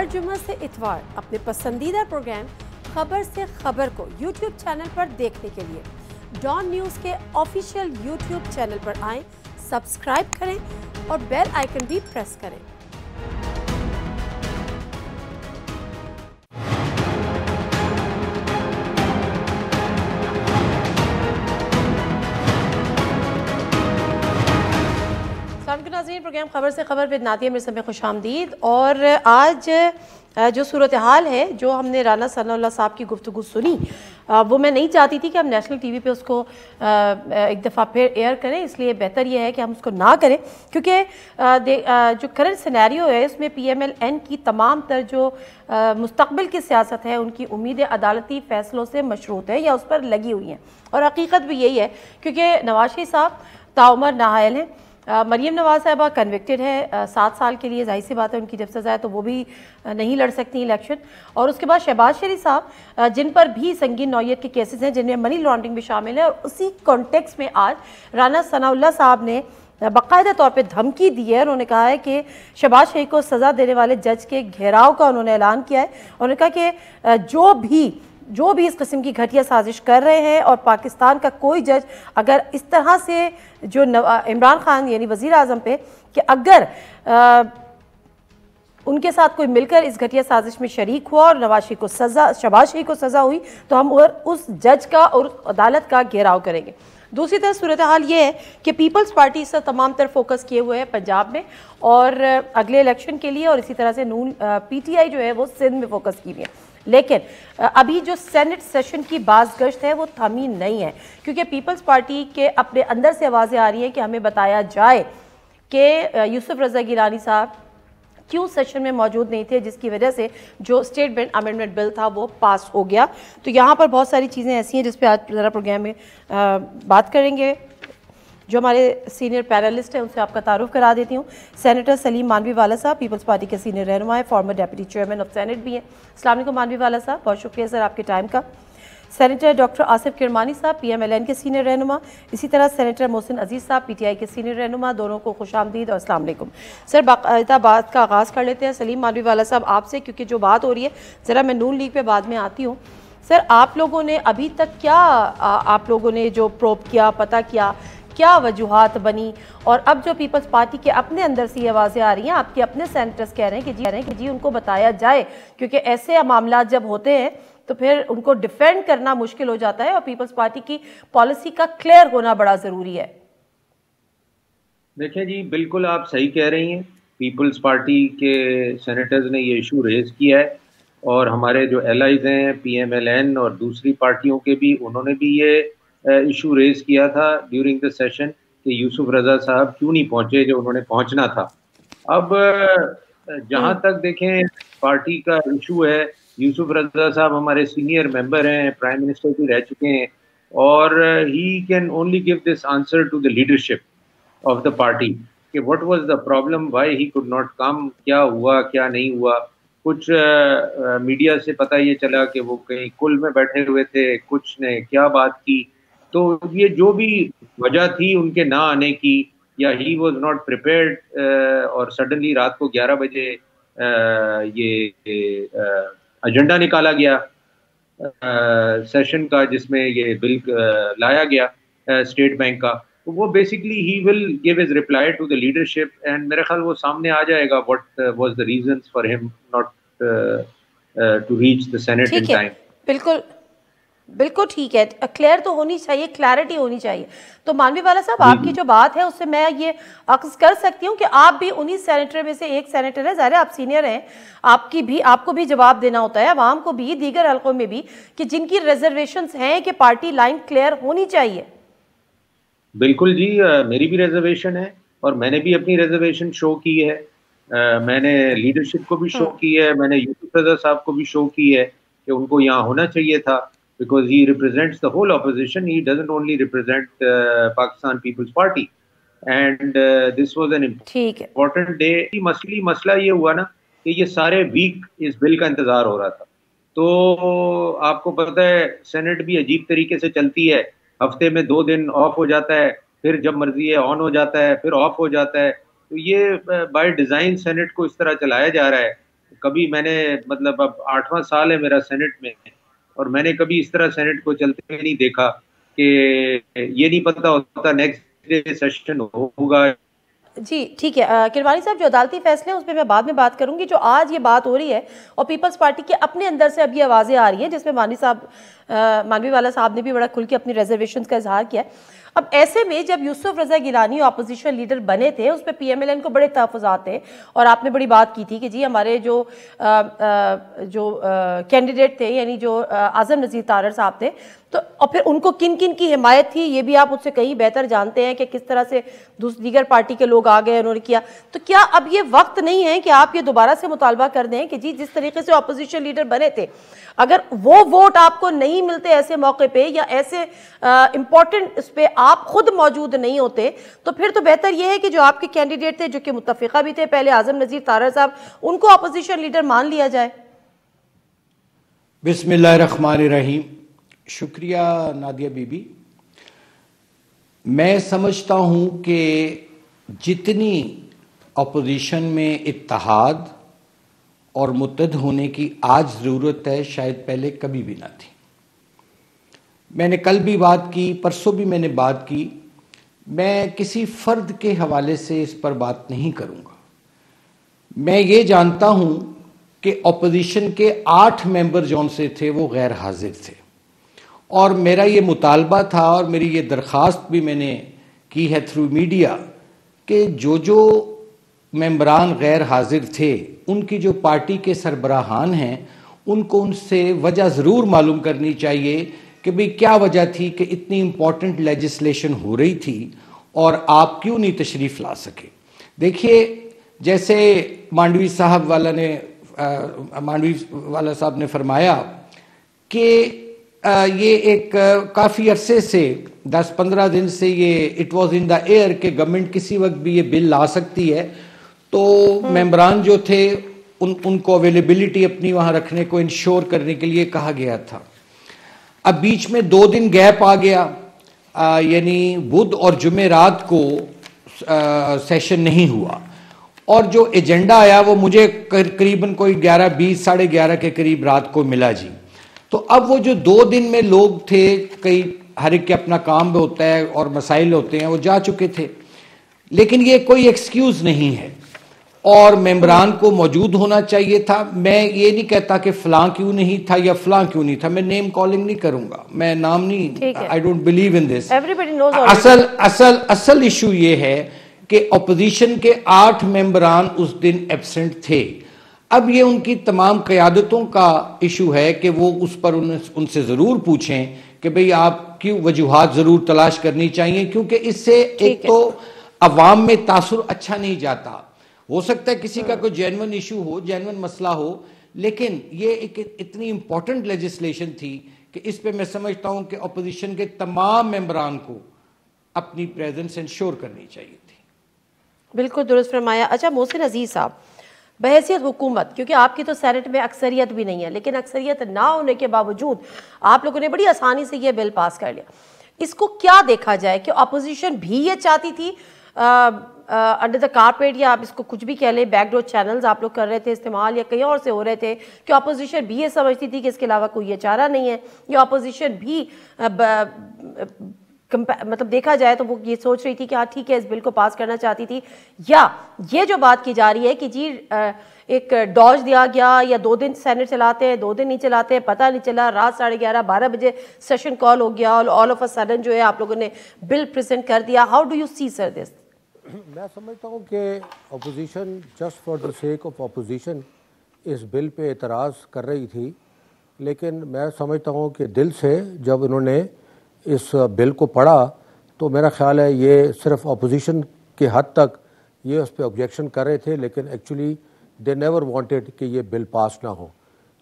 हर जुम्मे से इतवार अपने पसंदीदा प्रोग्राम खबर से खबर को यूट्यूब चैनल पर देखने के लिए डॉन न्यूज़ के ऑफिशियल यूट्यूब चैनल पर आएं, सब्सक्राइब करें और बेल आइकन भी प्रेस करें। प्रोग्राम खबर से खबर विद नादिया मिर्ज़ा में खुशामदीद। और आज जो सूरत हाल है, जो हमने राना सनाउल्लाह साहब की गुफ्तगू सुनी, वो मैं नहीं चाहती थी कि हम नेशनल टीवी पे उसको एक दफ़ा फिर एयर करें, इसलिए बेहतर ये है कि हम उसको ना करें, क्योंकि जो करंट सिनेरियो है उसमें PMLN की तमाम तर जो मुस्तकबिल की सियासत है, उनकी उम्मीदें अदालती फ़ैसलों से मशरूत है या उस पर लगी हुई हैं। और हकीकत भी यही है, क्योंकि नवाज शरीफ साहब ताउमर नाअहल हैं, मरीम नवाज साहबा कन्विक्टेड है 7 साल के लिए, जाहिर सी बात है उनकी जब सज़ा है तो वो भी नहीं लड़ सकती इलेक्शन। और उसके बाद शहबाज शरीफ साहब, जिन पर भी संगीन नौयत के केसेस हैं, जिनमें मनी लॉन्ड्रिंग भी शामिल है, और उसी कॉन्टेक्स्ट में आज राना सनाउल्लाह साहब ने बाकायदा तौर पे धमकी दी है। उन्होंने कहा है कि शहबाज शरीफ को सज़ा देने वाले जज के घेराव का उन्होंने ऐलान किया है। उन्होंने कहा कि जो भी इस किस्म की घटिया साजिश कर रहे हैं, और पाकिस्तान का कोई जज अगर इस तरह से जो इमरान खान यानी वज़ीर आज़म पे, कि अगर उनके साथ कोई मिलकर इस घटिया साजिश में शरीक हुआ और शहबाज शरीफ को सज़ा हुई, तो हम उस जज का और अदालत का घेराव करेंगे। दूसरी तरफ सूरत हाल ये है कि पीपल्स पार्टी इस तमाम तरफ फोकस किए हुए है पंजाब में और अगले इलेक्शन के लिए, और इसी तरह से नून PTI जो है वो सिंध में फोकस की हुई है। लेकिन अभी जो सेनेट सेशन की बाज़गश्त है वो थमी नहीं है, क्योंकि पीपल्स पार्टी के अपने अंदर से आवाज़ें आ रही हैं कि हमें बताया जाए कि यूसुफ रज़ा गिलानी साहब क्यों सेशन में मौजूद नहीं थे, जिसकी वजह से जो स्टेट बैंक अमेंडमेंट बिल था वो पास हो गया। तो यहाँ पर बहुत सारी चीज़ें ऐसी हैं जिस पे आज ज़रा प्रोग्राम में बात करेंगे। जो हमारे सीनियर पैनलिस्ट हैं उनसे आपका तारुफ करा देती हूँ। सेनेटर सलीम मानवी वाला साहब पीपल्स पार्टी के सीनियर रहनुमा है, farmer deputy chairman of senate भी हैं। अस्सलाम वालेकुम मानवी वाला साहब, बहुत शुक्रिया सर आपके टाइम का। सेनेटर डॉक्टर आसिफ किरमानी साहब PMLN के सीनियर रहनुमा, इसी तरह सेनेटर मोहसिन अजीज़ साहब PTI के सीनियर रहनुमा, दोनों को खुशामदीद और अस्सलाम वालेकुम। सर बाकायदा बात का आगाज़ कर लेते हैं सलीम मानवी वाला साहब आपसे, क्योंकि जो बात हो रही है, ज़रा मैं नून लीग पे बाद में आती हूँ। सर आप लोगों ने अभी तक क्या आप लोगों ने जो प्रोब किया, पता किया, क्या वजूहात बनी, और अब जो पीपल्स पार्टी के अपने अंदर से ये आवाज़ें आ रही हैं, आपके अपने सेनेटर्स कह रहे हैं कि जी उनको बताया जाए, क्योंकि ऐसे मामला जब होते हैं तो फिर उनको डिफेंड करना मुश्किल हो जाता है और पीपल्स पार्टी की पॉलिसी का क्लियर होना बड़ा ज़रूरी है। देखिए जी, बिल्कुल आप सही कह रही हैं। पीपल्स पार्टी के सेनेटर्स ने ये इशू रेज किया है, और हमारे जो एलाइज हैं PMLN और दूसरी पार्टियों के भी, उन्होंने भी ये इशू रेज किया था ड्यूरिंग द सेशन कि यूसुफ रज़ा साहब क्यों नहीं पहुंचे जो उन्होंने पहुंचना था। अब जहां तक देखें पार्टी का इशू है, यूसुफ रज़ा साहब हमारे सीनियर मेंबर हैं, प्राइम मिनिस्टर भी रह चुके हैं, और he can only give this answer to the leadership of the party कि what was the problem, why he could not come, क्या हुआ क्या नहीं हुआ। कुछ मीडिया से पता ये चला कि वो कहीं कुल में बैठे हुए थे, कुछ ने क्या बात की। तो ये जो भी वजह थी उनके ना आने की, या ही वॉज नॉट प्रिपेयर्ड, और सडनली रात को 11 बजे ये एजेंडा निकाला गया सेशन का, जिसमें ये बिल लाया गया स्टेट बैंक का, तो वो basically he will give his reply to the leadership, and मेरे ख्याल वो सामने आ जाएगा what was the reasons for him not to reach the senate in time. बिल्कुल ठीक है, क्लियर तो होनी चाहिए, क्लैरिटी होनी चाहिए। तो मानवी वाला साहब आपकी जो बात है उससे मैं ये अक्स कर सकती हूँ कि आप भी उन्हीं सेनेटर में से एक सेनेटर है, ज़ाहिर है आप सीनियर हैं, आपको भी जवाब देना होता है, आवाम को भी, दीगर हल्कों में भी, कि जिनकी रिजर्वेशंस हैं कि पार्टी लाइन क्लियर होनी चाहिए। बिल्कुल जी, मेरी भी रिजर्वेशन है और मैंने भी अपनी रिजर्वेशन शो की है। मैंने लीडरशिप को भी शो की है, मैंने यूसुफ रज़ा साहब को भी शो की है कि उनको यहाँ होना चाहिए था, because he represents the whole opposition. He doesn't only represent Pakistan People's Party, and this was an important day. मसला ये हुआ ना कि ये सारे वीक इस बिल का इंतजार हो रहा था। तो आपको पता है सेनेट भी अजीब तरीके से चलती है, हफ्ते में 2 दिन ऑफ हो जाता है, फिर जब मर्जी है ऑन हो जाता है, फिर ऑफ हो जाता है। तो ये बाय डिज़ाइन सेनेट को इस तरह चलाया जा रहा है कभी मैंने मतलब अब 8वां साल है मेरा सेनेट में, और मैंने कभी इस तरह सेनेट को चलते हुए नहीं देखा कि ये नहीं पता होता नेक्स्ट डे सेशन होगा। जी ठीक है, किरवानी साहब, जो अदालती फैसले हैं उस पर मैं बाद में बात करूंगी। जो आज ये बात हो रही है और पीपल्स पार्टी के अपने अंदर से अब ये आवाज़ें आ रही हैं, जिसमें मानवी वाला साहब ने भी बड़ा खुल के अपनी रिजर्वेशन का इजहार किया है। अब ऐसे में जब यूसुफ रजा गिलानी अपोजिशन लीडर बने थे, उस पर PMLN को बड़े तहफ़्फ़ुज़ात थे और आपने बड़ी बात की थी कि जी हमारे जो कैंडिडेट थे, यानी जो आज़म नज़ीर तारर साहब थे, तो और फिर उनको किन किन की हिमायत थी ये भी आप मुझसे कहीं बेहतर जानते हैं कि किस तरह से दीगर पार्टी के लोग आ गए, उन्होंने किया। तो क्या अब ये वक्त नहीं है कि आप ये दोबारा से मुतालबा कर दें कि जी जिस तरीके से अपोजिशन लीडर बने थे, अगर वो वोट आपको नहीं मिलते ऐसे मौके पे या ऐसे इंपॉर्टेंट इस पे आप खुद मौजूद नहीं होते, तो फिर तो बेहतर ये है कि जो आपके कैंडिडेट थे, जो कि मुत्तफिका भी थे पहले, आज़म नज़ीर तारर साहब, उनको अपोजिशन लीडर मान लिया जाए। बिस्मिल्लाहिर्रहमानिर्रहीम। शुक्रिया नादिया बीबी। मैं समझता हूं कि जितनी अपोजिशन में इत्तेहाद और मुत्तहद होने की आज ज़रूरत है, शायद पहले कभी भी ना थी। मैंने कल भी बात की, परसों भी मैंने बात की। मैं किसी फ़र्द के हवाले से इस पर बात नहीं करूँगा। मैं ये जानता हूँ कि अपोजिशन के 8 मेंबर जौन से थे वो गैर हाजिर थे, और मेरा ये मुतालबा था और मेरी ये दरख्वास्त भी मैंने की है थ्रू मीडिया कि जो मेंबरान गैर हाजिर थे, उनकी जो पार्टी के सरबराहान हैं, उनको उनसे वजह ज़रूर मालूम करनी चाहिए कि भाई क्या वजह थी कि इतनी इम्पॉर्टेंट लेजिस्लेशन हो रही थी और आप क्यों नहीं तशरीफ़ ला सके। देखिए, जैसे मांडवी वाला साहब ने फरमाया कि ये एक काफ़ी अरसे से 10-15 दिन से ये it was in the air कि गवर्नमेंट किसी वक्त भी ये बिल ला सकती है, तो मेंबरान जो थे उनको अवेलेबिलिटी अपनी वहाँ रखने को इंश्योर करने के लिए कहा गया था। अब बीच में 2 दिन गैप आ गया, यानी बुध और जुमेरात को सेशन नहीं हुआ, और जो एजेंडा आया वो मुझे करीबन कोई 11:20 साढ़े 11 के करीब रात को मिला जी। तो अब वो जो 2 दिन में लोग थे, कई हर एक के अपना काम भी होता है और मसाइल होते हैं, वो जा चुके थे, लेकिन ये कोई एक्सक्यूज़ नहीं है और मेंबरान को मौजूद होना चाहिए था। मैं ये नहीं कहता कि फलां क्यों नहीं था या फलां क्यों नहीं था, मैं नेम कॉलिंग नहीं करूंगा, मैं नाम नहीं, I don't believe in this. असल इशू ये है कि अपोजिशन के 8 मेंबरान उस दिन एब्सेंट थे। अब ये उनकी तमाम क़यादतों का इशू है कि वो उस पर उनसे ज़रूर पूछें कि भाई आपकी वजूहात ज़रूर तलाश करनी चाहिए, क्योंकि इससे एक तो अवाम में तासुर अच्छा नहीं जाता। हो सकता है किसी का कोई जेन्युइन इशू हो, जेन्युइन मसला हो, लेकिन ये एक इतनी इंपॉर्टेंट लेजिस्लेशन थी कि इस पे मैं समझता हूं कि अपोजिशन के तमाम मेंबरान को अपनी प्रेजेंस इंश्योर करनी चाहिए थी। बिल्कुल दुरुस्त फरमाया। अच्छा, मोहसिन अजीज साहब, बहैसियत हुकूमत, क्योंकि आपकी तो सेनेट में अक्सरियत भी नहीं है, लेकिन अक्सरियत ना होने के बावजूद आप लोगों ने बड़ी आसानी से ये बिल पास कर लिया। इसको क्या देखा जाए कि अपोजिशन भी ये चाहती थी अंडर द कारपेट, या आप इसको कुछ भी कह लें, बैकडोर चैनल्स आप लोग कर रहे थे इस्तेमाल, या कहीं और से हो रहे थे, कि अपोजिशन भी ये समझती थी कि इसके अलावा कोई ये चारा नहीं है, या अपोजिशन भी मतलब देखा जाए तो वो ये सोच रही थी कि हाँ ठीक है इस बिल को पास करना चाहती थी, या ये जो बात की जा रही है कि जी एक डॉज दिया गया, या 2 दिन सेनेट चलाते हैं, 2 दिन नहीं चलाते हैं, पता नहीं चला, रात 11:30-12 बजे सेशन कॉल हो गया और ऑल ऑफ अ सडन जो है आप लोगों ने बिल प्रेजेंट कर दिया। How do you see sir this? मैं समझता हूँ कि opposition just for the sake of opposition इस बिल पे एतराज़ कर रही थी, लेकिन मैं समझता हूँ कि दिल से जब इन्होंने इस बिल को पढ़ा तो मेरा ख्याल है ये सिर्फ अपोजिशन के हद तक ये उस पर ऑब्जेक्शन कर रहे थे, लेकिन एक्चुअली दे नेवर वांटेड कि ये बिल पास ना हो,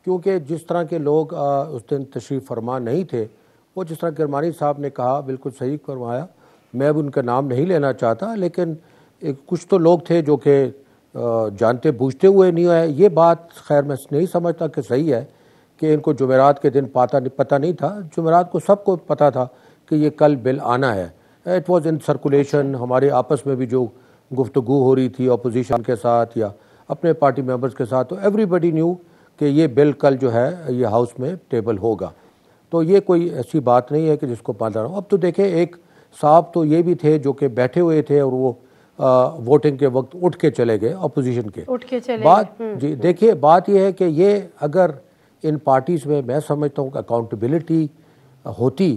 क्योंकि जिस तरह के लोग उस दिन तशरीफ़ फरमा नहीं थे, वो जिस तरह किरमानी साहब ने कहा बिल्कुल सही करवाया, मैं भी उनका नाम नहीं लेना चाहता, लेकिन कुछ तो लोग थे जो कि जानते बूझते हुए नहीं आए। ये बात खैर मैं नहीं समझता कि सही है कि इनको जुमेरात के दिन पता नहीं था। जुमेरात को सबको पता था कि ये कल बिल आना है। इट वाज इन सर्कुलेशन, हमारे आपस में भी जो गुफ्तगू हो रही थी अपोजिशन के साथ या अपने पार्टी मेंबर्स के साथ, तो एवरीबडी न्यू कि ये बिल कल जो है ये हाउस में टेबल होगा। तो ये कोई ऐसी बात नहीं है कि जिसको पाला रहा हूँ। अब तो देखें, एक साहब तो ये भी थे जो कि बैठे हुए थे और वो वोटिंग के वक्त उठ के चले गए, अपोजिशन के उठ के चले बात जी। देखिए, बात ये है कि ये अगर इन पार्टीज़ में मैं समझता हूँ कि अकाउंटेबिलिटी होती,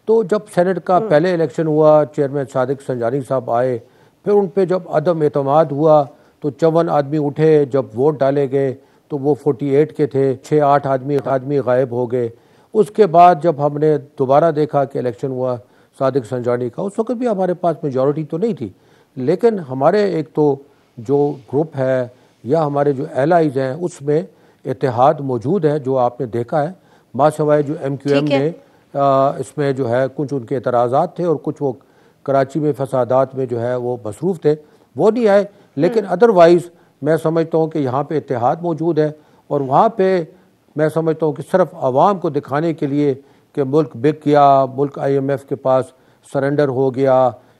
तो जब सेनेट का पहले इलेक्शन हुआ, चेयरमैन सादिक संजानी साहब आए, फिर उन पे जब अदम एतमाद हुआ तो 54 आदमी उठे, जब वोट डाले गए तो वो 48 के थे, 6-8 आदमी गायब हो गए। उसके बाद जब हमने दोबारा देखा कि इलेक्शन हुआ सादिक संजानी का, उस वक्त भी हमारे पास मेजॉरिटी तो नहीं थी, लेकिन हमारे एक तो जो ग्रुप है या हमारे जो एलाइज हैं उसमें इत्तेहाद मौजूद है, जो आपने देखा है। मासिवाय जो MQM ने इसमें जो है कुछ उनके एतराज़ात थे और कुछ वो कराची में फसादात में जो है वो मसरूफ़ थे, वो नहीं आए। लेकिन अदरवाइज़ मैं समझता हूँ कि यहाँ पे इत्तेहाद मौजूद है, और वहाँ पे मैं समझता हूँ कि सिर्फ आवाम को दिखाने के लिए कि मुल्क बिक गया, मुल्क IMF के पास सरेंडर हो गया,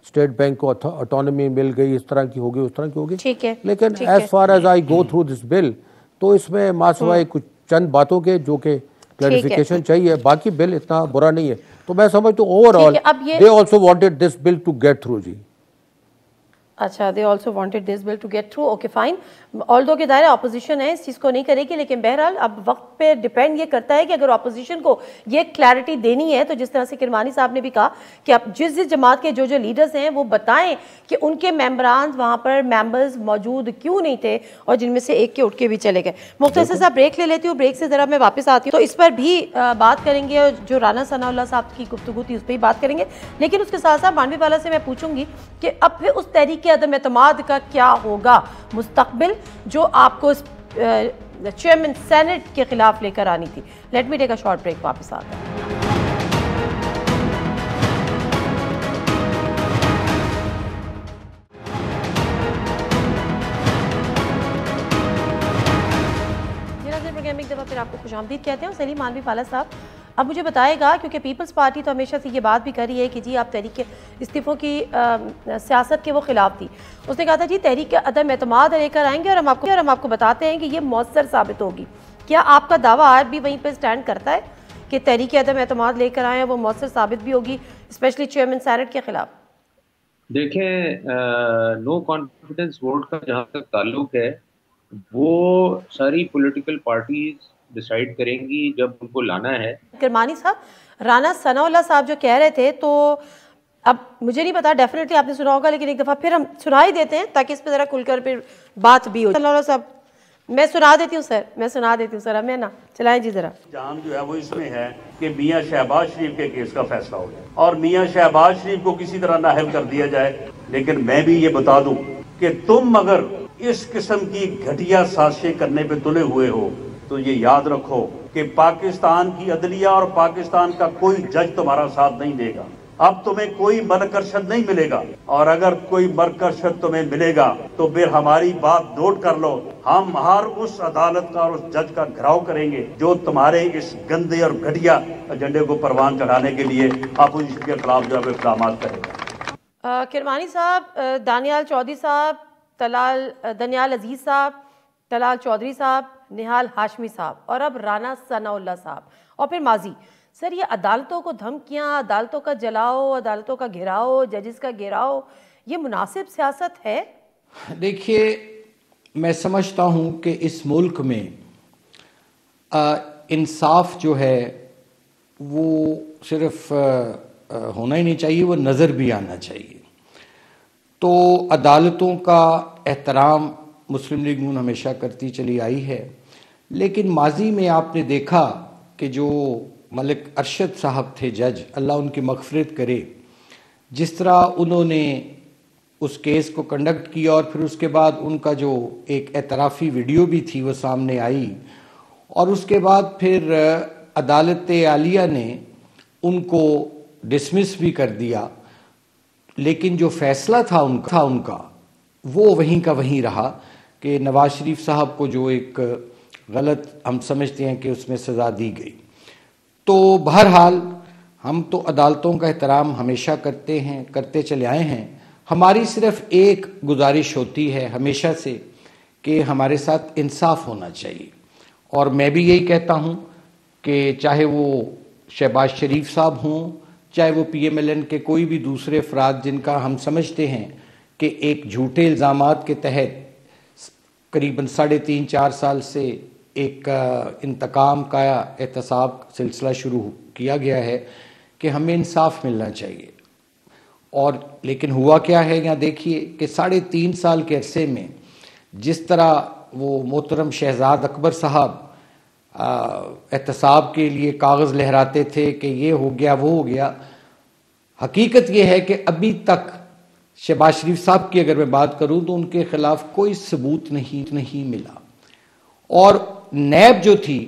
स्टेट बैंक को ऑटोनॉमी मिल गई, इस तरह की होगी, उस तरह की होगी। ठीक है, लेकिन as far as I go through this bill, तो इसमें मासवाए कुछ चंद बातों के जो कि क्लैरिफिकेशन चाहिए, बाकी बिल इतना बुरा नहीं है। तो मैं समझता हूँ overall they also wanted this bill to get through जी। अच्छा, they also wanted this bill to get through, okay fine. Although के दायरा अपोजिशन है, इस चीज़ को नहीं करेगी, लेकिन बहरहाल अब वक्त पे डिपेंड ये करता है कि अगर अपोजिशन को ये क्लैरिटी देनी है, तो जिस तरह से किरमानी साहब ने भी कहा कि अब जिस जमात के जो लीडर्स हैं वो बताएं कि उनके मेम्बरान वहाँ पर मेम्बर्स मौजूद क्यों नहीं थे, और जिनमें से एक के उठ के भी चले गए। मुख्तसर साहब ब्रेक ले लेती हूँ, ब्रेक से ज़रा मैं वापस आती हूँ, तो इस पर भी बात करेंगे, और जो राना सनाउल्लाह साहब की गुफ्तगू थी उस पर ही बात करेंगे। लेकिन उसके साथ साथ मानवी वाला से मैं पूछूंगी कि अब फिर उस तहरीक के अदम एतमाद का क्या होगा मुस्तकबिल, जो आपको चेयरमैन सेनेट के खिलाफ लेकर आनी थी। Let me take a short break, वापस आते हैं। प्रोग्राम एक दफ़ा फिर आपको खुशामदीद कहते हैं। सलीम मालवी फाला साहब, अब मुझे बताएगा, क्योंकि पीपल्स पार्टी तो हमेशा से ये बात भी कर रही है कि जी आप तहरीक के इस्तीफ़ों की सियासत के वो खिलाफ थी। उसने कहा था जी तहरीक के अदम एतमाद लेकर आएंगे और हम आपको बताते हैं कि ये मौसर साबित होगी। क्या आपका दावा आज भी वहीं पर स्टैंड करता है कि तहरीक के अदम एतमाद लेकर आए, वो मौसर साबित भी होगी, स्पेशली चेयरमैन सेनेट के खिलाफ? देखें, नो कॉन्फिडेंस वोट का जहाँ तक ताल्लुक है, वो सारी पॉलिटिकल पार्टीज डिसाइड करेंगी जब उनको लाना है। किरमानी साहब, राना सनाउल्लाह साहब जो कह रहे थे, तो अब मुझे नहीं पता, डेफिनेटली आपने सुना होगा, लेकिन एक दफ़ा फिर हम सुना ही देते हैं ताकि इस पर ज़रा खुलकर फिर बात भी हो। सनाउल्लाह साहब, मैं सुना देती हूँ सर, हमें ना चलाएं जी ज़रा। जाम जो है वो इसमें है कि मियाँ शहबाज शरीफ के केस का फैसला हो गया और मियाँ शहबाज शरीफ को किसी तरह नाअहल कर दिया जाए। लेकिन मैं भी ये बता दूं कि तुम अगर इस किस्म की घटिया साजिशें करने पे तुले हुए हो, तो ये याद रखो कि पाकिस्तान की अदलिया और पाकिस्तान का कोई जज तुम्हारा साथ नहीं देगा। अब तुम्हें कोई मरकर्शद नहीं मिलेगा, और अगर कोई मरकर्शद तुम्हें मिलेगा तो फिर हमारी बात नोट कर लो, हम हर उस अदालत का और उस जज का घेराव करेंगे जो तुम्हारे इस गंदे और घटिया एजेंडे को परवान चढ़ाने के लिए अपोजिशन के खिलाफ जो है इक़दाम करेगा। किरमानी साहब, दानियाल चौधरी साहब, दनियाल अजीज साहब, तलाल चौधरी साहब, निहाल हाशमी साहब, और अब राना सनाउल्लाह साहब, और फिर माजी। सर, ये अदालतों को धमकियां, अदालतों का जलाओ, अदालतों का घेराव, जजेस का घेराव, ये मुनासिब सियासत है? देखिए, मैं समझता हूं कि इस मुल्क में इंसाफ जो है वो सिर्फ होना ही नहीं चाहिए, वो नज़र भी आना चाहिए। तो अदालतों का एहतराम मुस्लिम लीग नून हमेशा करती चली आई है, लेकिन माजी में आपने देखा कि जो मलिक अरशद साहब थे जज, अल्लाह उनकी मग़फ़िरत करे, जिस तरह उन्होंने उस केस को कंडक्ट किया और फिर उसके बाद उनका जो एक एतराफ़ी वीडियो भी थी वो सामने आई, और उसके बाद फिर अदालत आलिया ने उनको डिसमिस भी कर दिया, लेकिन जो फैसला था उनका वो वहीं का वहीं रहा कि नवाज शरीफ साहब को जो एक गलत हम समझते हैं कि उसमें सज़ा दी गई। तो बहरहाल हम तो अदालतों का एहतराम हमेशा करते चले आए हैं। हमारी सिर्फ एक गुजारिश होती है हमेशा से कि हमारे साथ इंसाफ होना चाहिए। और मैं भी यही कहता हूँ कि चाहे वो शहबाज शरीफ साहब हों, चाहे वो PMLN के कोई भी दूसरे अफराद जिनका हम समझते हैं कि एक झूठे इल्ज़ामात के तहत करीबन 3.5-4 साल से एक इंतकाम का एहतसाब सिलसिला शुरू किया गया है कि हमें इंसाफ मिलना चाहिए। और लेकिन हुआ क्या है, यहाँ देखिए कि 3.5 साल के अरसे में जिस तरह वो मोहतरम शहजाद अकबर साहब एहतसाब के लिए कागज़ लहराते थे कि ये हो गया वो हो गया, हकीकत ये है कि अभी तक शहबाज शरीफ साहब की अगर मैं बात करूं तो उनके खिलाफ कोई सबूत नहीं मिला। और नैब जो थी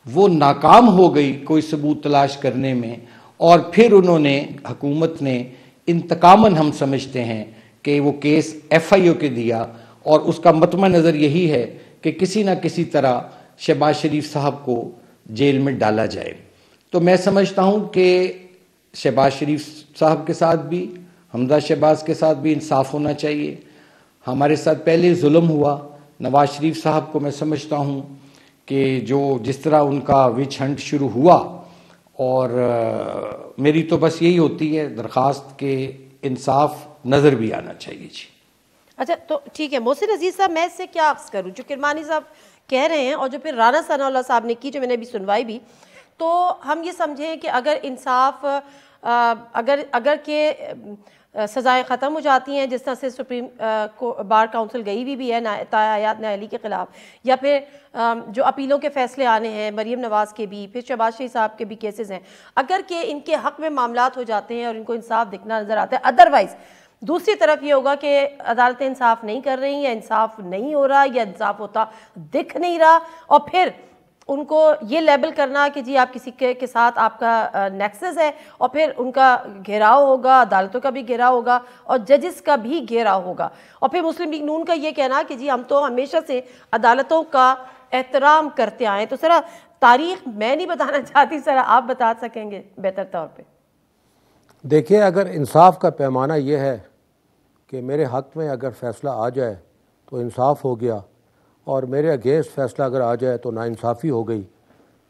वो नाकाम हो गई कोई सबूत तलाश करने में, और फिर उन्होंने, हुकूमत ने इंतकामन हम समझते हैं कि वो केस FIO के दिया, और उसका मतमा नज़र यही है कि किसी ना किसी तरह शहबाज शरीफ साहब को जेल में डाला जाए। तो मैं समझता हूं कि शहबाज शरीफ साहब के साथ भी, हमजा शहबाज के साथ भी इंसाफ होना चाहिए। हमारे साथ पहले जुल्म हुआ, नवाज शरीफ साहब को मैं समझता हूं कि जो जिस तरह उनका विच हंट शुरू हुआ, और मेरी तो बस यही होती है दरख्वास्त के इंसाफ नज़र भी आना चाहिए। जी अच्छा, तो ठीक है मोहसिन अजीज साहब, मैं इससे क्या अर्ज करूँ जो किरमानी साहब कह रहे हैं और जो फिर राना सनाउल्लाह साहब ने की, जो मैंने अभी सुनवाई भी, तो हम ये समझें कि अगर इंसाफ अगर के सज़ाएँ ख़त्म हो जाती हैं, जिस तरह से सुप्रीम बार काउंसिल गई भी है हयात न्यायाली के ख़िलाफ़, या फिर जो अपीलों के फ़ैसले आने हैं मरीम नवाज़ के भी, फिर शहबाज शरीफ साहब के भी केसेस हैं, अगर के इनके हक़ में मामलात हो जाते हैं और इनको इंसाफ दिखना नज़र आता है, अदरवाइज़ दूसरी तरफ ये होगा कि अदालतें इंसाफ नहीं कर रही, या इंसाफ नहीं हो रहा, या इंसाफ होता दिख नहीं रहा, और फिर उनको ये लेबल करना कि जी आप किसी के साथ आपका नेक्सस है, और फिर उनका घेराव होगा, अदालतों का भी घेराव होगा और जजेस का भी घेराव होगा, और फिर मुस्लिम लीग नून का ये कहना कि जी हम तो हमेशा से अदालतों का एहतराम करते आए। तो सर तारीख मैं नहीं बताना चाहती, सर आप बता सकेंगे बेहतर तौर पे। देखिए, अगर इंसाफ का पैमाना ये है कि मेरे हक़ में अगर फ़ैसला आ जाए तो इंसाफ हो गया, और मेरे अगेंस्ट फ़ैसला अगर आ जाए तो नाइंसाफ़ी हो गई,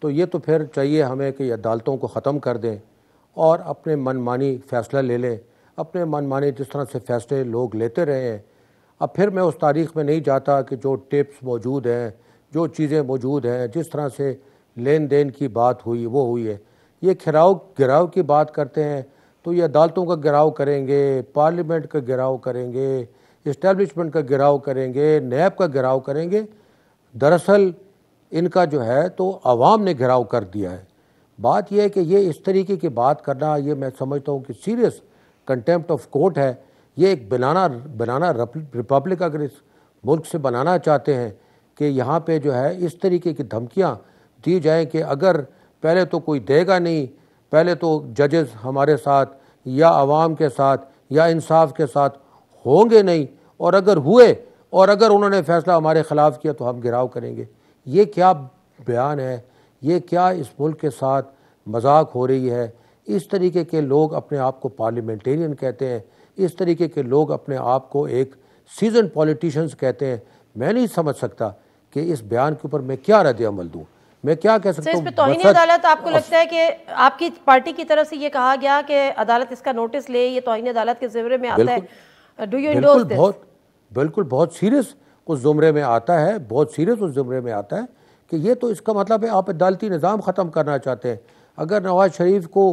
तो ये तो फिर चाहिए हमें कि अदालतों को ख़त्म कर दें और अपने मनमानी फ़ैसला ले लें, अपने मनमानी जिस तरह से फ़ैसले लोग लेते रहे हैं। अब फिर मैं उस तारीख़ में नहीं जाता कि जो टिप्स मौजूद हैं, जो चीज़ें मौजूद हैं, जिस तरह से लेन देन की बात हुई वो हुई है। ये गिराव की बात करते हैं तो ये अदालतों का गिराव करेंगे, पार्लियामेंट का गिराव करेंगे, इस्टेब्लिशमेंट का गिराव करेंगे, नैब का गिराव करेंगे। दरअसल इनका जो है तो आवाम ने गिराव कर दिया है। बात यह है कि ये इस तरीके की बात करना, ये मैं समझता हूँ कि सीरियस कंटेम्प्ट ऑफ कोर्ट है। ये एक बनाना रिपब्लिक अगर इस मुल्क से बनाना चाहते हैं कि यहाँ पे जो है इस तरीके की धमकियाँ दी जाएँ कि अगर पहले तो कोई देगा नहीं, पहले तो जजेस हमारे साथ या आवाम के साथ या इंसाफ के साथ होंगे नहीं, और अगर हुए और अगर उन्होंने फ़ैसला हमारे ख़िलाफ़ किया तो हम गिराव करेंगे। ये क्या बयान है? ये क्या इस मुल्क के साथ मजाक हो रही है? इस तरीके के लोग अपने आप को पार्लियामेंटेरियन कहते हैं, इस तरीके के लोग अपने आप को एक सीजन पॉलिटिशियंस कहते हैं। मैं नहीं समझ सकता कि इस बयान के ऊपर मैं क्या रद्द अमल दूँ, मैं क्या कह सकता हूँ। तौहीन अदालत, आपको लगता है कि आपकी पार्टी की तरफ से ये कहा गया कि अदालत इसका नोटिस ले, ये तौहीन अदालत के ज़िम्मे में आता है? Do you endorse this? बिल्कुल बहुत सीरियस उस ज़ुमरे में आता है, बहुत सीरियस उस ज़ुमरे में आता है कि ये तो इसका मतलब है आप अदालती निज़ाम ख़त्म करना चाहते हैं। अगर नवाज शरीफ को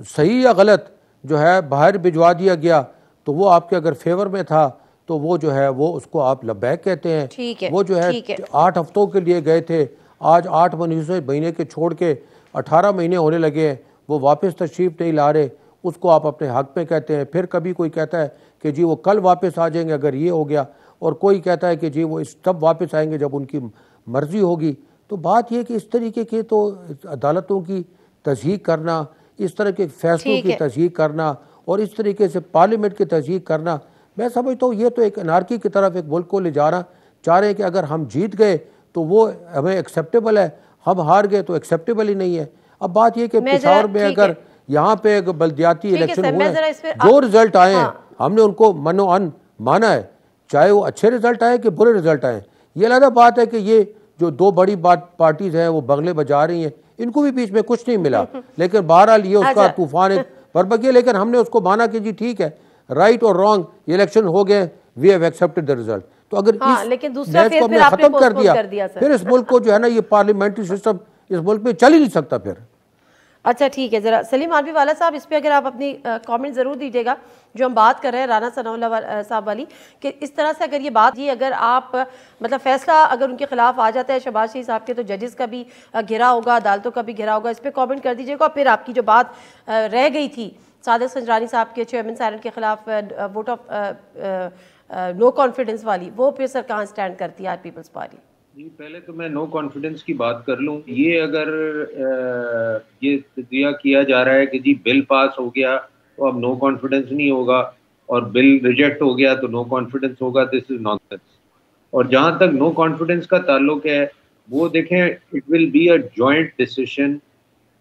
सही या गलत जो है बाहर भिजवा दिया गया तो वो आपके अगर फेवर में था तो वो जो है वो उसको आप लबैक कहते हैं। वो जो है 8 हफ्तों के लिए गए थे, आज 8 महीने के छोड़ के 18 महीने होने लगे हैं, वो वापस तशरीफ़ नहीं ला रहे, उसको आप अपने हक़ में कहते हैं। फिर कभी कोई कहता है कि जी वो कल वापस आ जाएंगे अगर ये हो गया, और कोई कहता है कि जी वो इस तब वापस आएंगे जब उनकी मर्ज़ी होगी। तो बात यह कि इस तरीके के तो अदालतों की तस्दीक करना, इस तरह के फैसलों की तस्दीक करना और इस तरीके से पार्लियामेंट की तस्दीक करना, मैं समझता हूँ ये तो एक अनार्की की तरफ एक मुल्क को ले जाना चाह रहे हैं कि अगर हम जीत गए तो वो हमें एक्सेप्टेबल है, हम हार गए तो एक्सेप्टेबल ही नहीं है। अब बात यह कि पेशावर में अगर यहाँ पे एक बल्दियाती इलेक्शन हुए, जो रिजल्ट आए हैं हमने उनको मनो अन माना है, चाहे वो अच्छे रिजल्ट आए कि बुरे रिजल्ट आए। ये अलग बात है कि ये जो दो बड़ी पार्टीज हैं वो बगले बजा रही हैं, इनको भी बीच में कुछ नहीं मिला, लेकिन बहरहाल ये उसका तूफान एक बरबक है, लेकिन हमने उसको माना कि जी ठीक है, राइट और रॉन्ग, ये इलेक्शन हो गए, we have accepted the result. तो अगर इस लेकिन दूसरा मैच को हमने खत्म कर दिया फिर इस मुल्क को जो है ना, ये पार्लियामेंट्री सिस्टम इस मुल्क में चल ही नहीं सकता फिर। अच्छा ठीक है, जरा सलीम मालवी वाला साहब इस पे अगर आप अपनी कमेंट जरूर दीजिएगा, जो हम बात कर रहे हैं राना सनाउल्लाह साहब वाली, कि इस तरह से अगर ये बात जी अगर आप मतलब फैसला अगर उनके खिलाफ आ जाता है शहबाज शरीफ साहब के, तो जजेस का भी घिरा होगा, अदालतों का भी घिरा होगा, इस पर कमेंट कर दीजिएगा। और फिर आपकी जो बात रह गई थी सादिक संजरानी साहब के चेयरमैन सैनेट के खिलाफ वोट ऑफ नो कॉन्फिडेंस वाली, वो फिर सर कहाँ स्टैंड करती है आज पीपल्स पार्टी? जी, पहले तो मैं नो कॉन्फिडेंस की बात कर लूँ। ये अगर ये तजिया किया जा रहा है कि जी बिल पास हो गया तो अब नो कॉन्फिडेंस नहीं होगा, और बिल रिजेक्ट हो गया तो नो कॉन्फिडेंस होगा, दिस इज नॉनसेंस। और जहाँ तक नो कॉन्फिडेंस का ताल्लुक है, वो देखें, it will be a joint decision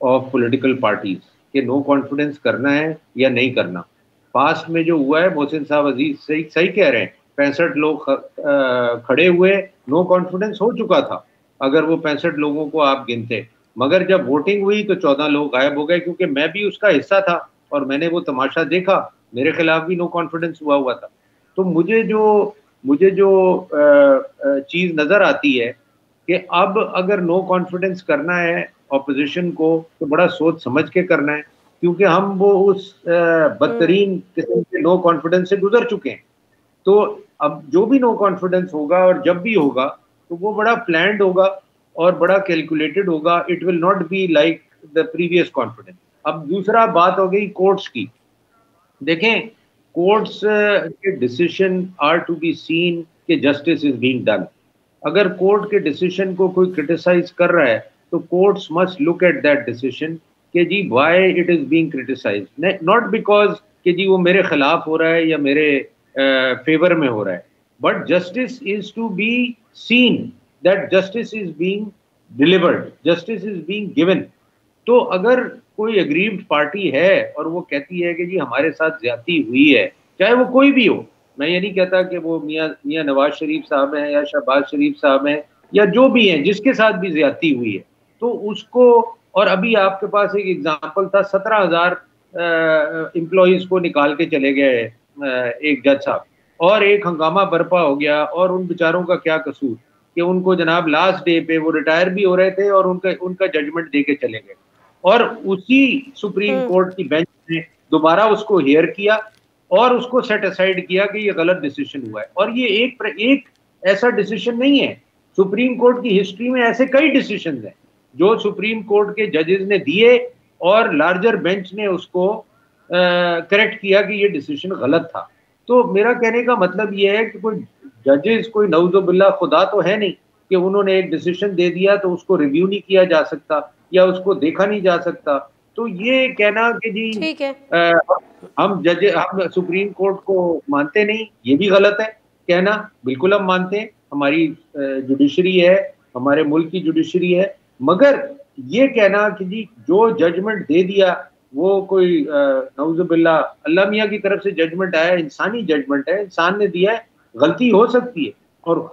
of political parties कि नो कॉन्फिडेंस करना है या नहीं करना। पास्ट में जो हुआ है, मोहसिन साहब अजीज सही कह रहे हैं, 65 लोग खड़े हुए, नो कॉन्फिडेंस हो चुका था अगर वो 65 लोगों को आप गिनते, मगर जब वोटिंग हुई तो 14 लोग गायब हो गए, क्योंकि मैं भी उसका हिस्सा था और मैंने वो तमाशा देखा, मेरे खिलाफ भी नो कॉन्फिडेंस हुआ था। तो मुझे जो चीज़ नज़र आती है कि अब अगर नो कॉन्फिडेंस करना है ऑपोजिशन को तो बड़ा सोच समझ के करना है, क्योंकि हम वो उस बदतरीन किस्म के नो कॉन्फिडेंस से गुजर चुके हैं। तो अब जो भी नो कॉन्फिडेंस होगा और जब भी होगा तो वो बड़ा प्लान्ड होगा और बड़ा कैलकुलेटेड होगा। It will not be like the previous confidence. अब दूसरा बात हो गई कोर्ट्स की। देखें, कोर्ट्स के decision are to be seen कि जस्टिस इज बीइंग डन। अगर कोर्ट के डिसीजन को कोई क्रिटिसाइज कर रहा है तो courts must look at that decision कि जी why it is being criticised, not because कि जी वो मेरे खिलाफ हो रहा है या मेरे फेवर में हो रहा है, but justice is to be seen that justice is being delivered, justice is being given. तो अगर कोई अग्रीव्ड पार्टी है और वो कहती है कि जी हमारे साथ ज्यादती हुई है, चाहे वो कोई भी हो, मैं ये नहीं कहता कि वो मियां नवाज शरीफ साहब हैं या शहबाज शरीफ साहब हैं या जो भी हैं, जिसके साथ भी ज्यादती हुई है तो उसको, और अभी आपके पास एक एग्जांपल था, 17,000 एम्प्लॉइज को निकाल के चले गए एक जज साहब, और एक हंगामा बर्पा हो गया, और उन बेचारों का क्या कसूर कि उनको जनाब लास्ट डे पे वो रिटायर भी हो रहे थे और उनका जजमेंट दे के चले गए, और उसी सुप्रीम कोर्ट की बेंच ने दोबारा उसको हेयर किया और उसको सेट असाइड किया कि ये गलत डिसीजन हुआ है। और ये एक ऐसा डिसीजन नहीं है, सुप्रीम कोर्ट की हिस्ट्री में ऐसे कई डिसीजन हैं जो सुप्रीम कोर्ट के जजेस ने दिए और लार्जर बेंच ने उसको करेक्ट किया कि ये डिसीजन गलत था। तो मेरा कहने का मतलब ये है कि कोई जजेस कोई नऊजुबिल्ला खुदा तो है नहीं कि उन्होंने एक डिसीजन दे दिया तो उसको रिव्यू नहीं किया जा सकता या उसको देखा नहीं जा सकता। तो ये कहना कि जी ठीक है, हम सुप्रीम कोर्ट को मानते नहीं, ये भी गलत है कहना। बिल्कुल हम मानते हैं, हमारी जुडिशरी है, हमारे मुल्क की जुडिशरी है, मगर ये कहना कि जी जो जजमेंट दे दिया वो कोई नऊजुबिल्ला अल्लाह मियाँ की तरफ से जजमेंट आया, इंसानी जजमेंट है, इंसान ने दिया है, गलती हो सकती है, और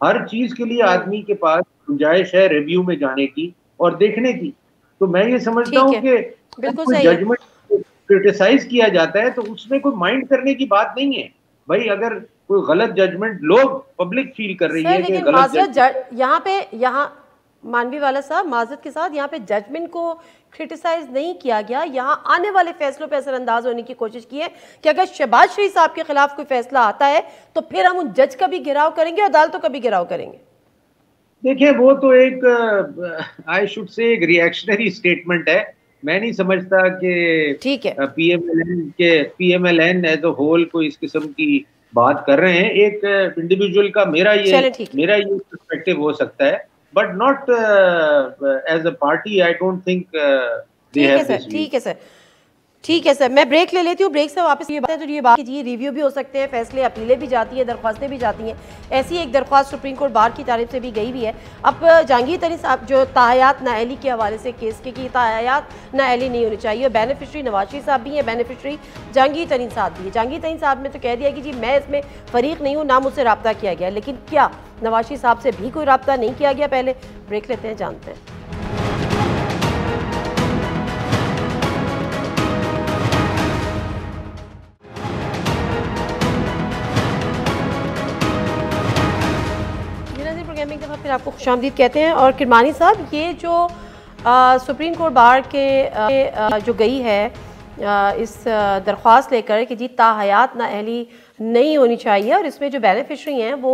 हर चीज के लिए आदमी के पास गुंजाइश है रिव्यू में जाने की और देखने की। तो मैं ये समझता हूँ कि कोई जजमेंट क्रिटिसाइज किया जाता है तो उसमें कोई माइंड करने की बात नहीं है। भाई अगर कोई गलत जजमेंट लोग पब्लिक फील कर रही है कि गलत, यहाँ मानवी वाला साहब माजरत के साथ यहाँ पे जजमेंट को क्रिटिसाइज नहीं किया गया, यहाँ आने वाले फैसलों पे असरअंदाज होने की कोशिश की है कि अगर शहबाज शरीफ साहब के खिलाफ कोई फैसला आता है तो फिर हम उन जज का भी घेराव करेंगे और अदालतों का भी घेराव करेंगे। देखिए, वो तो एक आई शुड से एक रिएक्शनरी स्टेटमेंट है। मैं नहीं समझता कि पीएमएलएन एज अ होल कोई इस किस्म की बात कर रहे हैं। एक इंडिविजुअल का मेरा ये पर्सपेक्टिव हो सकता है, but not as a party. I don't think they have this view. ठीक है सर, ठीक है सर, मैं ब्रेक ले लेती हूँ। ब्रेक से वापस ये बात है तो ये बात जी रिव्यू भी हो सकते हैं, फैसले अपीलें भी जाती हैं, दरख्वास्तें भी जाती हैं। ऐसी एक दरख्वास्त सुप्रीम कोर्ट बार की तारीफ से भी गई भी है। अब जहांगीर तरीन साहब जो ताहयात नाअहली के हवाले से केस के कि ताहयात नाअहली नहीं होनी चाहिए, बेनिफिशरी नवाज शरीफ साहब भी हैं, बेनिफिशरी जहांगीर तरीन साहब भी है। जहांगीर तरीन साहब ने तो कह दिया कि जी मैं इसमें फरीक नहीं हूँ, ना मुझसे रब्ता किया गया, लेकिन क्या नवाज शरीफ साहब से भी कोई रब्ता नहीं किया गया? पहले ब्रेक लेते हैं, जानते हैं। एक दफ़ा फिर आपको खुशामदीद कहते हैं। और किरमानी साहब, ये जो सुप्रीम कोर्ट बार के जो गई है इस दरख्वास्त लेकर कि जी ताहयात नाअहली नहीं होनी चाहिए, और इसमें जो बेनिफिशरी हैं वो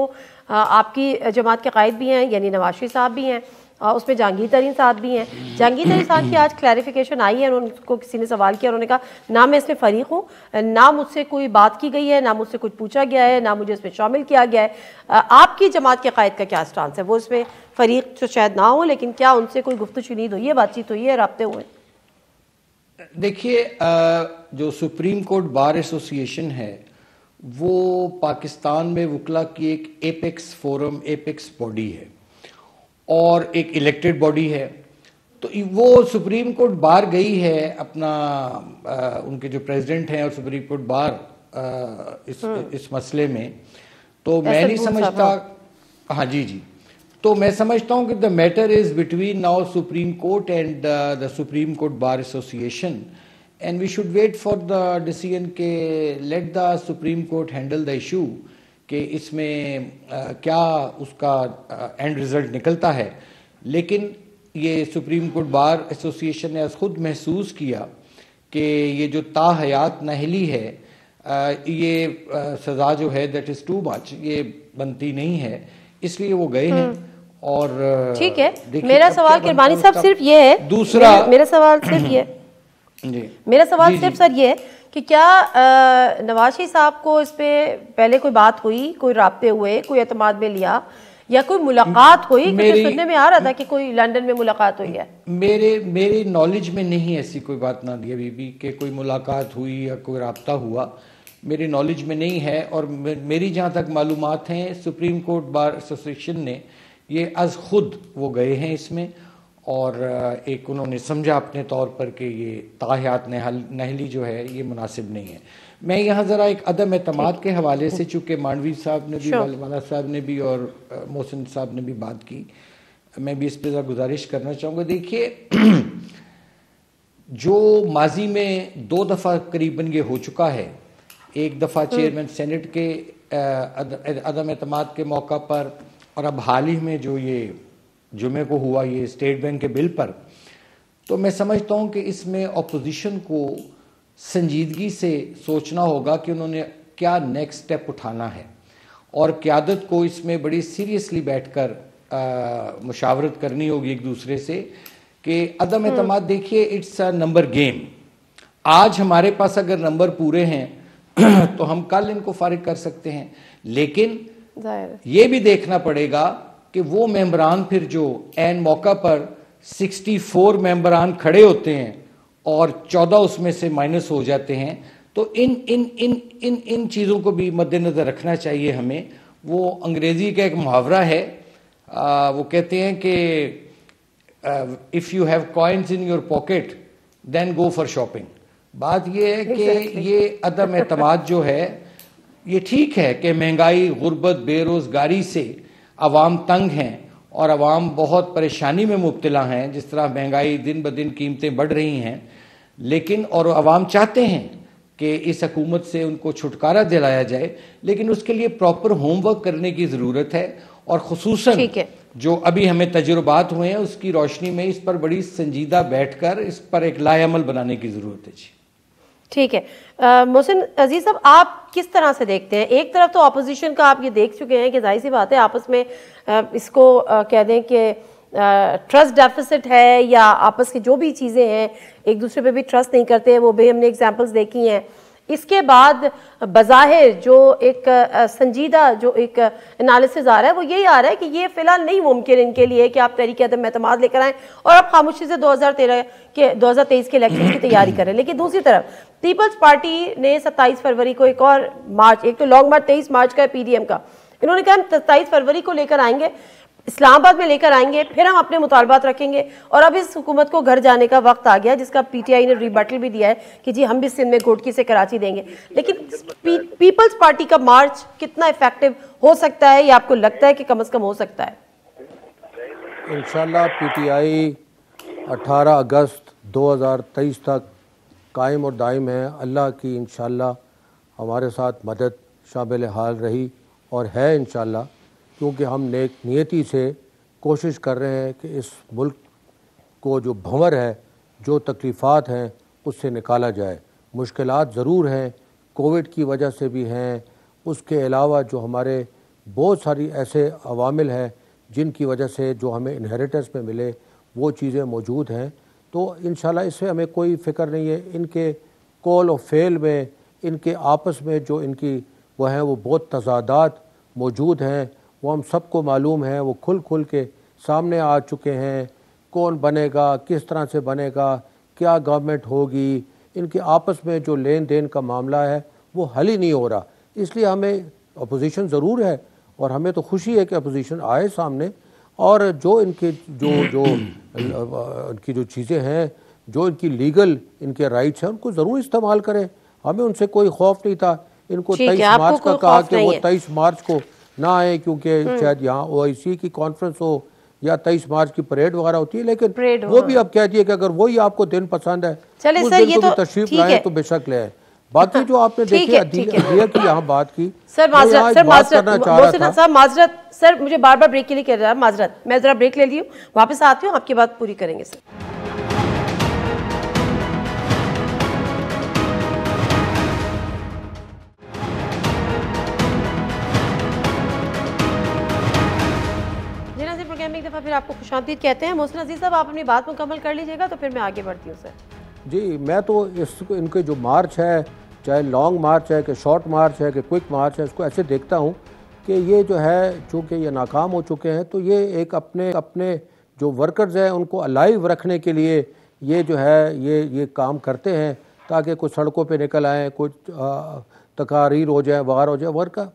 आपकी जमात के कायद भी हैं, यानी नवाज शरीफ साहब भी हैं, उसमें जहांगीर तरीन साहब भी हैं। जहांगीर तरीन साहब की आज क्लैरिफिकेशन आई है, उनको किसी ने सवाल किया, उन्होंने कहा ना मैं इसमें फ़रीक हूँ, ना मुझसे कोई बात की गई है, ना मुझसे कुछ पूछा गया है, ना मुझे इसमें शामिल किया गया है। आपकी जमात के कायद का क्या स्टांस है? वो इसमें फ़रीक तो शायद ना हो, लेकिन क्या उनसे कोई गुफ्तगू हुई है, बातचीत हुई है, रब्ते हुए? देखिए, जो सुप्रीम कोर्ट बार एसोसिएशन है वो पाकिस्तान में वकला की एक एपेक्स फोरम, एपेक्स बॉडी है और एक इलेक्टेड बॉडी है। तो वो सुप्रीम कोर्ट बार गई है अपना उनके जो प्रेसिडेंट हैं और सुप्रीम कोर्ट बार इस मसले में, तो मैं नहीं समझता। हाँ जी, तो मैं समझता हूँ कि the matter is between now Supreme Court and the Supreme Court Bar Association, and we should wait for the decision के let the Supreme Court handle the issue कि इसमें क्या उसका एंड रिजल्ट निकलता है। लेकिन ये सुप्रीम कोर्ट बार एसोसिएशन ने खुद महसूस किया कि ये जो ताहयात नाअहली है, ये सज़ा जो है दैट इज़ टू मच, ये बनती नहीं है, इसलिए वो गए हैं। और ठीक है, मेरा सवाल किरमानी साहब सिर्फ ये है, दूसरा मेरा सवाल सिर्फ ये मेरा सवाल सिर्फ सर ये है कि क्या नवाज शरीफ साहब को इस पे पहले कोई बात हुई, कोई राब्ते हुए, कोई एतमाद में लिया, या कोई मुलाकात हुई? क्योंकि सुनने में आ रहा था कि कोई लंदन में मुलाकात हुई है। मेरे नॉलेज में नहीं ऐसी कोई बात ना दी अभी भी कि कोई मुलाकात हुई या कोई राब्ता हुआ, मेरे नॉलेज में नहीं है। और मेरी जहाँ तक मालूमात हैं, सुप्रीम कोर्ट बार एसोसिएशन ने ये अज खुद वो गए हैं इसमें, और एक उन्होंने समझा अपने तौर पर कि ये ताहयात नाअहली जो है ये मुनासिब नहीं है। मैं यहाँ ज़रा एक अदम एतमाद के हवाले से, चूँकि मांडवी साहब ने भी, वाला साहब ने भी और मोहसिन साहब ने भी बात की, मैं भी इस पर ज़रा गुजारिश करना चाहूँगा। देखिए, जो माजी में 2 दफ़ा करीबन ये हो चुका है, एक दफ़ा चेयरमैन सेनेट के अदम एतमाद के मौका पर, और अब हाल ही में जो ये जुमे को हुआ ये स्टेट बैंक के बिल पर, तो मैं समझता हूँ कि इसमें अपोजिशन को संजीदगी से सोचना होगा कि उन्होंने क्या नेक्स्ट स्टेप उठाना है, और क़यादत को इसमें बड़ी सीरियसली बैठकर मुशावरत करनी होगी एक दूसरे से कि अदम एतमाद, देखिए इट्स अ नंबर गेम। आज हमारे पास अगर नंबर पूरे हैं तो हम कल इनको फारिग कर सकते हैं, लेकिन ये भी देखना पड़ेगा कि वो मेंबरान फिर जो एन मौका पर 64 मेंबरान खड़े होते हैं और 14 उसमें से माइनस हो जाते हैं, तो इन चीज़ों को भी मद्देनज़र रखना चाहिए हमें। वो अंग्रेज़ी का एक मुहावरा है, वो कहते हैं कि if you have coins in your pocket then go for shopping. बात ये है कि ये अदम एतमाद जो है, ये ठीक है कि महंगाई, गुर्बत, बेरोज़गारी से अवाम तंग हैं और अवाम बहुत परेशानी में मुब्तला हैं, जिस तरह महंगाई दिन ब दिन कीमतें बढ़ रही हैं, लेकिन और अवाम चाहते हैं कि इस हुकूमत से उनको छुटकारा दिलाया जाए, लेकिन उसके लिए प्रॉपर होमवर्क करने की ज़रूरत है। और ख़ुसूसन जो अभी हमें तजुर्बात हुए हैं उसकी रोशनी में इस पर बड़ी संजीदा बैठकर इस पर एक लाएअमल बनाने की ज़रूरत है। जी ठीक है, मोहसिन अजीज साहब, आप किस तरह से देखते हैं? एक तरफ तो अपोजिशन का आप ये देख चुके हैं कि जाहिर सी बात है आपस में इसको कह दें कि ट्रस्ट डेफिसिट है, या आपस की जो भी चीज़ें हैं एक दूसरे पे भी ट्रस्ट नहीं करते हैं, वो भी हमने एग्जांपल्स देखी हैं। इसके बाद बज़ाहिर जो एक संजीदा जो एक एनालिसिस आ रहा है वो यही आ रहा है कि ये फिलहाल नहीं मुमकिन इनके लिए कि आप तहरीक अदम एतमाद लेकर आएँ और आप खामोशी से 2023 के इलेक्शन की तैयारी करें। लेकिन दूसरी तरफ पीपल्स पार्टी ने 27 फरवरी को एक और मार्च, एक तो लॉन्ग मार्च 23 मार्च का है PDM का, इन्होंने कहा हम 27 फरवरी को लेकर आएंगे, इस्लामाबाद में लेकर आएंगे, फिर हम अपने मुतालबात रखेंगे। और अब इस हुकूमत को घर जाने का वक्त आ गया, जिसका PTI ने रिबटल भी दिया है कि जी हम भी सिंध में घोटकी से कराची देंगे। लेकिन पीपल्स पार्टी का मार्च कितना इफेक्टिव हो सकता है, ये आपको लगता है कि कम से कम हो सकता है? इंशाल्लाह PTI 18 अगस्त 2023 तक कायम और दायम है। अल्लाह की इंशाल्लाह हमारे साथ मदद शामिल हाल रही और है इंशाल्लाह, क्योंकि हम नेक नियति से कोशिश कर रहे हैं कि इस मुल्क को जो भंवर है, जो तकलीफ़ात हैं, उससे निकाला जाए। मुश्किलात ज़रूर हैं, कोविड की वजह से भी हैं, उसके अलावा जो हमारे बहुत सारी ऐसे अवामिल हैं जिनकी वजह से जो हमें इनहेरिटेंस में मिले वो चीज़ें मौजूद हैं। तो इंशाल्लाह इससे हमें कोई फ़िक्र नहीं है। इनके कॉल और फेल में, इनके आपस में जो इनकी वो हैं वो बहुत तज़ादात मौजूद हैं, वो हम सबको मालूम है, वो खुल खुल के सामने आ चुके हैं। कौन बनेगा, किस तरह से बनेगा, क्या गवर्नमेंट होगी, इनके आपस में जो लेन देन का मामला है वो हल ही नहीं हो रहा। इसलिए हमें अपोजिशन ज़रूर है और हमें तो खुशी है कि अपोजिशन आए सामने, और जो इनके इनकी जो चीज़ें हैं, जो इनकी लीगल इनके राइट्स हैं, उनको ज़रूर इस्तेमाल करें। हमें उनसे कोई खौफ नहीं था। इनको 23 मार्च का कहा कि वो 23 मार्च को ना आए, क्योंकि शायद यहाँ OIC की कॉन्फ्रेंस हो या 23 मार्च की परेड वगैरह होती है, लेकिन वो भी अब कह दिए कि अगर वही आपको दिन पसंद है उस दिन को भी तशरीफ लाए तो बेशक ले आए। बाकी जो आपने देखे अदलिया की यहाँ बात की, सर माजरत सर मुझे बार बार ब्रेक के लिए कह रहा है, माजरत, मैं जरा ब्रेक ले ली हूँ, वापस आती हूँ, आपकी बात पूरी करेंगे सर। प्रोग्राम एक दफ़ा फिर आपको खुशामदीद कहते हैं। मोहसिन अजीज साहब, आप अपनी बात मुकम्मल कर लीजिएगा तो फिर मैं आगे बढ़ती हूँ सर। जी, मैं तो इसको इनके जो मार्च है, चाहे लॉन्ग मार्च है कि शॉर्ट मार्च है कि क्विक मार्च है, इसको ऐसे देखता हूँ कि ये जो है चूँकि ये नाकाम हो चुके हैं, तो ये एक अपने जो वर्कर्स हैं उनको अलाइव रखने के लिए ये जो है ये काम करते हैं, ताकि कुछ सड़कों पे निकल आएँ, कुछ तकारीर हो जाए, वगैरह हो जाए,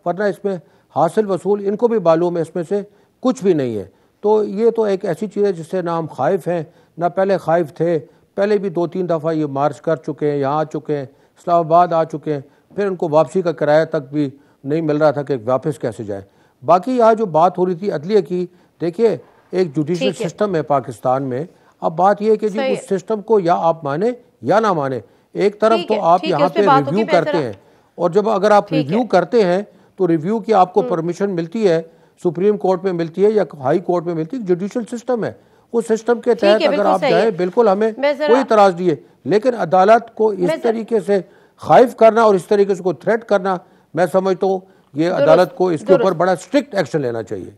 वरना इसमें हासिल वसूल इनको भी मालूम है इसमें से कुछ भी नहीं है। तो ये तो एक ऐसी चीज़ है जिससे ना हम खाइफ हैं, ना पहले खाइफ थे। पहले भी 2-3 दफ़ा ये मार्च कर चुके हैं, यहाँ आ चुके हैं, इस्लामाबाद आ चुके हैं, फिर उनको वापसी का किराया तक भी नहीं मिल रहा था कि वापस कैसे जाए। बाकी यहाँ जो बात हो रही थी अदलिया की, देखिए एक जुडिशल सिस्टम है पाकिस्तान में। अब बात यह है कि जी उस सिस्टम को या आप माने या ना माने, एक तरफ तो आप यहाँ पे रिव्यू करते हैं, और जब अगर आप रिव्यू करते हैं तो रिव्यू की आपको परमिशन मिलती है, सुप्रीम कोर्ट में मिलती है या हाई कोर्ट में मिलती है, जुडिशल सिस्टम है। उस सिस्टम के तहत अगर आप जाए, बिल्कुल हमें कोई इतराज नहीं है, लेकिन अदालत को इस तरीके से खाइफ करना और इस तरीके से को थ्रेट करना, मैं समझता हूँ ये अदालत को इसके ऊपर बड़ा स्ट्रिक्ट एक्शन लेना चाहिए।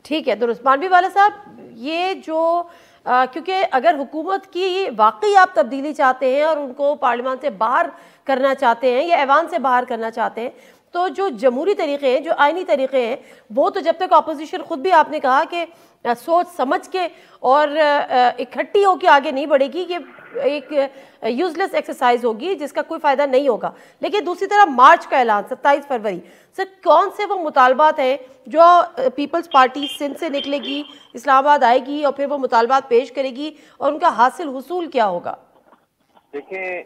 ठीक है, दुरुस्त। मानवी वाला साहब, ये जो क्योंकि अगर हुकूमत की वाकई आप तब्दीली चाहते हैं और उनको पार्लियामान से बाहर करना चाहते हैं या ऐवान से बाहर करना चाहते हैं, तो जो जमहूरी तरीक़े हैं, जो आइनी तरीक़े हैं, वो तो जब तक अपोजिशन खुद भी आपने कहा कि सोच समझ के और इकट्ठी होकर आगे नहीं बढ़ेगी, ये एक यूजलेस एक्सरसाइज होगी जिसका कोई फ़ायदा नहीं होगा। लेकिन दूसरी तरफ मार्च का ऐलान 27 फरवरी, सर कौन से वो मुतालबात हैं जो पीपल्स पार्टी सिंध से निकलेगी, इस्लामाबाद आएगी और फिर वो मुतालबात पेश करेगी और उनका हासिल हुसूल क्या होगा? देखें,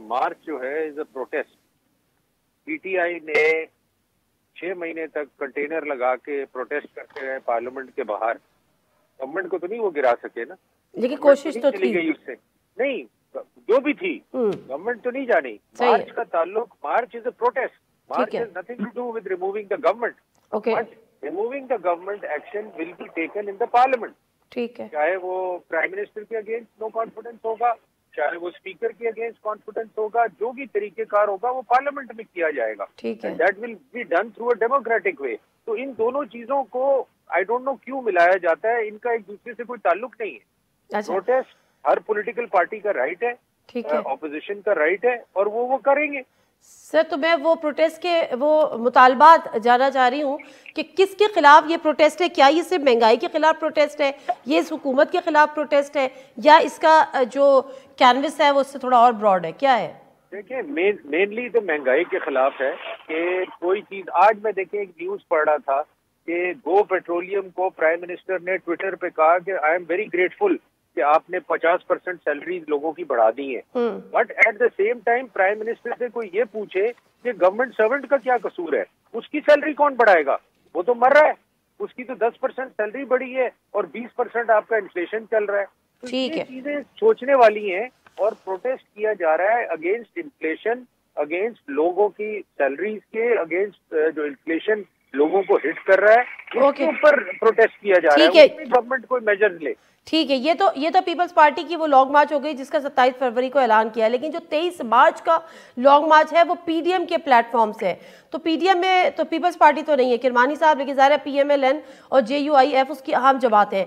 मार्च जो है इज अ प्रोटेस्ट। PTI ने 6 महीने तक कंटेनर लगा के प्रोटेस्ट करते रहे पार्लियामेंट के बाहर। गवर्नमेंट को तो नहीं वो गिरा सके ना, लेकिन कोशिश तो थी। गई उससे नहीं, जो भी थी गवर्नमेंट तो नहीं जानी। मार्च का ताल्लुक, march is a protest, march has nothing to do with removing the government. But removing the government action will be taken in the parliament. ठीक है, चाहे वो प्राइम मिनिस्टर के अगेंस्ट नो कॉन्फिडेंस होगा, चाहे वो स्पीकर के अगेंस्ट कॉन्फिडेंस होगा, जो भी तरीकेकार होगा वो पार्लियामेंट में किया जाएगा। ठीक है, that will be done through a democratic वे। तो इन दोनों चीजों को आई डोंट नो क्यों मिलाया जाता है, इनका एक दूसरे से कोई ताल्लुक नहीं है। प्रोटेस्ट हर पॉलिटिकल पार्टी का राइट है, ऑपोजिशन का राइट है, और वो करेंगे। सर तो मैं वो प्रोटेस्ट के वो मुतालबात जानना चाह रही हूँ कि किसके खिलाफ ये प्रोटेस्ट है। क्या ये सिर्फ महंगाई के खिलाफ प्रोटेस्ट है, ये इस हुकूमत के खिलाफ प्रोटेस्ट है, या इसका जो कैनवस है वो उससे थोड़ा और ब्रॉड है, क्या है? देखिए मेनली तो महंगाई के खिलाफ है कि कोई चीज। आज मैं देखिए एक न्यूज पढ़ रहा था कि गो पेट्रोलियम को प्राइम मिनिस्टर ने ट्विटर पे कहा कि आई एम वेरी ग्रेटफुल कि आपने 50% सैलरी लोगों की बढ़ा दी है। But at the same time prime minister से कोई ये पूछे कि गवर्नमेंट सर्वेंट का क्या कसूर है, उसकी सैलरी कौन बढ़ाएगा? वो तो मर रहा है, उसकी तो 10% सैलरी बढ़ी है और 20% आपका इन्फ्लेशन चल रहा है। तो ये चीजें सोचने वाली हैं और प्रोटेस्ट किया जा रहा है अगेंस्ट इन्फ्लेशन, अगेंस्ट लोगों की सैलरीज के, अगेंस्ट जो इन्फ्लेशन लोगों को हिट कर रहा है, उसके ऊपर प्रोटेस्ट किया जा रहा है। गवर्नमेंट कोई मेजर्स ले। ठीक है, ये तो पीपल्स पार्टी की वो लॉन्ग मार्च हो गई जिसका 27 फरवरी को ऐलान किया, लेकिन जो 23 मार्च का लॉन्ग मार्च है वो पीडीएम के प्लेटफॉर्म से है। तो पीडीएम में तो पीपल्स पार्टी तो नहीं है किरमानी साहब, लेकिन ज़ाहिर है पीएमएलएन और जेयूआईएफ उसकी अहम जमात है।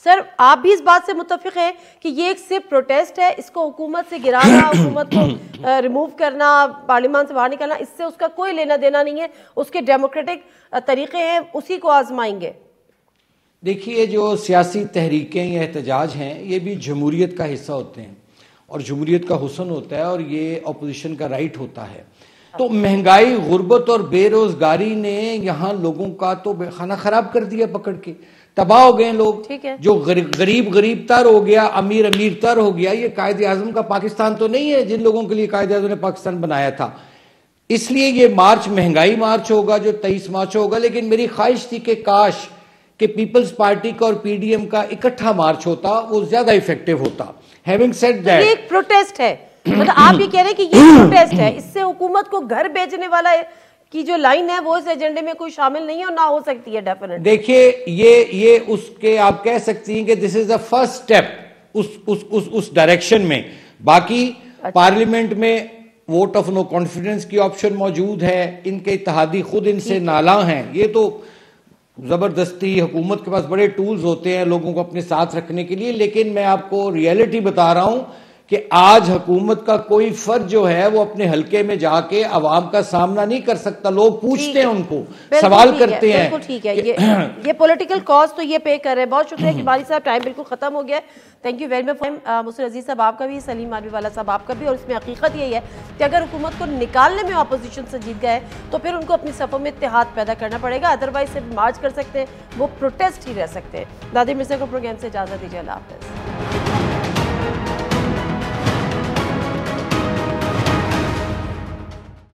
सर आप भी इस बात से मुत्तफिक हैं कि ये एक सिर्फ प्रोटेस्ट है, इसको हुकूमत से गिराना, हुकूमत को रिमूव करना, पार्लियामान से बाहर निकलना, इससे उसका कोई लेना देना नहीं है, उसके डेमोक्रेटिक तरीके हैं, उसी को आजमाएंगे? देखिए, जो सियासी तहरीकें या एहतजाज हैं ये भी जमहूरियत का हिस्सा होते हैं और जमहूरियत का हुस्न होता है और ये अपोजिशन का राइट होता है। तो महंगाई, गुर्बत और बेरोजगारी ने यहाँ लोगों का तो खाना खराब कर दिया, पकड़ के तबाह हो गए लोग। जो गरीब तर हो गया, अमीर तर हो गया। ये कायदे आजम का पाकिस्तान तो नहीं है जिन लोगों के लिए कायदे आजम ने पाकिस्तान बनाया था। इसलिए ये मार्च महंगाई मार्च होगा जो 23 मार्च होगा। लेकिन मेरी ख्वाहिश थी कि काश कि पीपल्स पार्टी का और पीडीएम का इकट्ठा मार्च होता, वो ज्यादा इफेक्टिव होता। हैविंग सेड दैट, ये एक प्रोटेस्ट है, मतलब आप ये कह रहे हैं कि ये प्रोटेस्ट है, इससे हुकूमत को घर बेचने वाला की जो लाइन है वो इस एजेंडे में कोई शामिल नहीं है और ना हो सकती है डेफिनेटली। देखिए, ये उसके आप कह सकती हैं कि this is the first step उस डायरेक्शन में। बाकी पार्लियामेंट में वोट ऑफ नो कॉन्फिडेंस की ऑप्शन मौजूद है, इनके इत्तेहादी खुद इनसे नाला हैं। ये तो जबरदस्ती, हुकूमत के पास बड़े टूल्स होते हैं लोगों को अपने साथ रखने के लिए। लेकिन मैं आपको रियलिटी बता रहा हूं कि आज हुकूमत का कोई फर्ज जो है वो अपने हल्के में जाके अवाम का सामना नहीं कर सकता। लोग पूछते हैं, उनको सवाल करते हैं। बिल्कुल ठीक है, ये पॉलिटिकल कॉस्ट तो ये पे कर रहे हैं। बहुत शुक्रिया किरमानी साहब, टाइम बिल्कुल खत्म हो गया। Thank you very much. मुसर अजीज साहब आपका भी, सलीम मालवीवाला साहब आपका भी। और इसमें हकीकत यही है कि अगर हुकूमत को निकालने में अपोजिशन से जीत गए तो फिर उनको अपनी सफ़ों में इत्तेहाद पैदा करना पड़ेगा, अदरवाइज सिर्फ मार्च कर सकते हैं, वो प्रोटेस्ट ही रह सकते हैं। दादी मिर्जा को प्रोग्राम से इजाज़त दीजिए, अल्लाह हाफ़िज़।